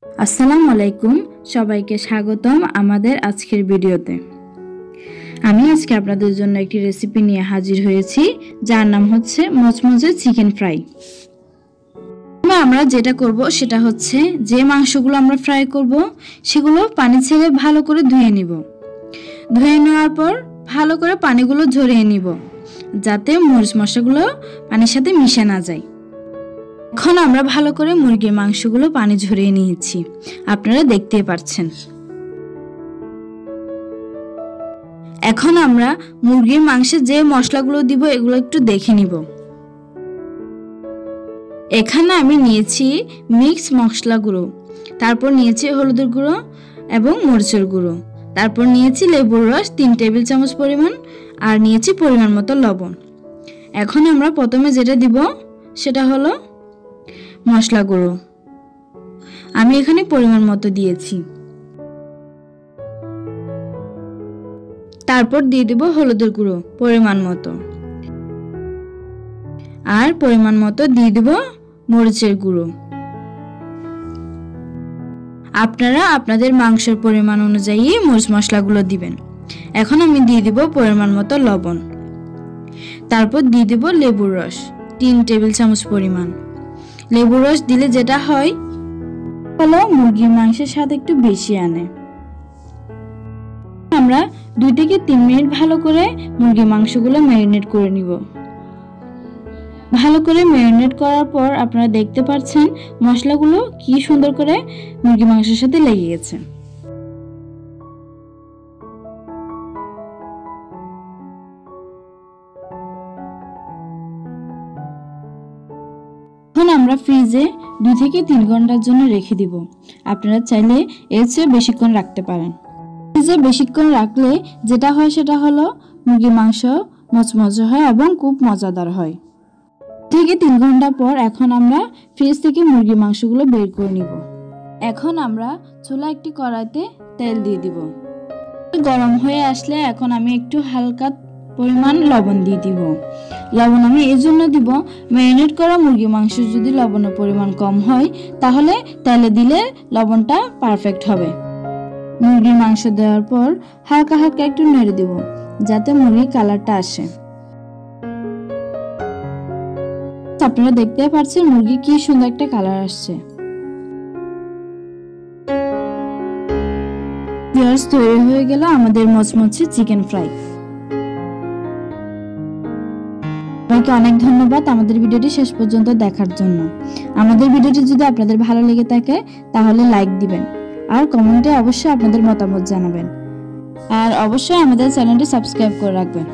আসসালামু আলাইকুম, সবাইকে স্বাগতম আমাদের আজকের ভিডিওতে। আমি আজকে আপনাদের জন্য একটি রেসিপি নিয়ে হাজির হয়েছি, যার নাম হচ্ছে মচমচে চিকেন ফ্রাই। আমরা যেটা করব সেটা হচ্ছে, যে মাংসগুলো আমরা ফ্রাই করব সেগুলো পানি ছেড়ে ভালো করে ধুয়ে নিব। ধুয়ে নেওয়ার পর ভালো করে পানিগুলো ঝরিয়ে নিব, যাতে মরিচ মশলাগুলো পানির সাথে মিশে না যায়। এখন আমরা ভালো করে মুরগির মাংসগুলো পানি ঝরিয়ে নিয়েছি, আপনারা দেখতেই পাচ্ছেন। এখন আমরা মুরগির মাংসে যে মশলাগুলো দিব এগুলো একটু দেখে নিব। এখানে আমি নিয়েছি মিক্স মশলা গুঁড়ো, তারপর নিয়েছি হলুদের গুঁড়ো এবং মরিচের গুঁড়ো, তারপর নিয়েছি লেবুর রস 3 টেবিল চামচ পরিমাণ, আর নিয়েছি পরিমাণ মতো লবণ। এখন আমরা প্রথমে যেটা দিব সেটা হলো মশলা গুঁড়ো। আমি এখানে পরিমাণ মতো দিয়েছি। তারপর দিয়ে দেব হলুদের গুঁড়ো পরিমাণ মতো, আর পরিমাণ মতো দিয়ে দেব মরিচের গুঁড়ো। আপনারা আপনাদের মাংসের পরিমাণ অনুযায়ী মরিচ মশলাগুলো দিবেন। এখন আমি দিয়ে দেব পরিমাণ মতো লবণ, তারপর দিয়ে দেব লেবুর রস 3 টেবিল চামচ পরিমাণ। লেবুর রস দিলে যেটা হয় হলো মুরগির মাংসের স্বাদ একটু বেশি আনে। আমরা 2 থেকে 3 মিনিট ভালো করে মুরগির মাংসগুলো ম্যারিনেট করে নিব। ভালো করে ম্যারিনেট করার পর আপনারা দেখতে পাচ্ছেন মশলাগুলো কি সুন্দর করে মুরগির মাংসের সাথে লেগে গেছে। এখন আমরা ফ্রিজে 2 থেকে 3 ঘন্টার জন্য রেখে দিব। আপনারা চাইলে এর চেয়ে বেশিক্ষণ রাখতে পারেন। ফ্রিজে বেশিক্ষণ রাখলে যেটা হয় সেটা হলো মুরগির মাংস মচমচে হয় এবং খুব মজাদার হয়। 2 থেকে 3 ঘন্টা পর এখন আমরা ফ্রিজ থেকে মুরগির মাংসগুলো বের করে নিব। এখন আমরা চুলা একটি কড়াইতে তেল দিয়ে দিব। গরম হয়ে আসলে এখন আমি একটু হালকা পরিমাণ লবণ দিয়ে দিব। লবণ আমি এই জন্য দিব, ম্যারিনেট করা মুরগির মাংস যদি লবণের পরিমাণ কম হয় তাহলে তেলে দিলে লবণটা পারফেক্ট হবে। মুরগির মাংস দেওয়ার পর হালকা হালকা একটু নেড়ে দিব, যাতে মুরগির কালারটা আসে। আপনারা দেখতে পাচ্ছেন মুরগি কি সুন্দর একটা কালার আসছে। তৈরি হয়ে গেল আমাদের মচমচে চিকেন ফ্রাই। আপনাকে অনেক ধন্যবাদ আমাদের ভিডিওটি শেষ পর্যন্ত দেখার জন্য। আমাদের ভিডিওটি যদি আপনাদের ভালো লেগে থাকে তাহলে লাইক দিবেন, আর কমেন্টে অবশ্যই আপনাদের মতামত জানাবেন, আর অবশ্যই আমাদের চ্যানেলটি সাবস্ক্রাইব করে রাখবেন।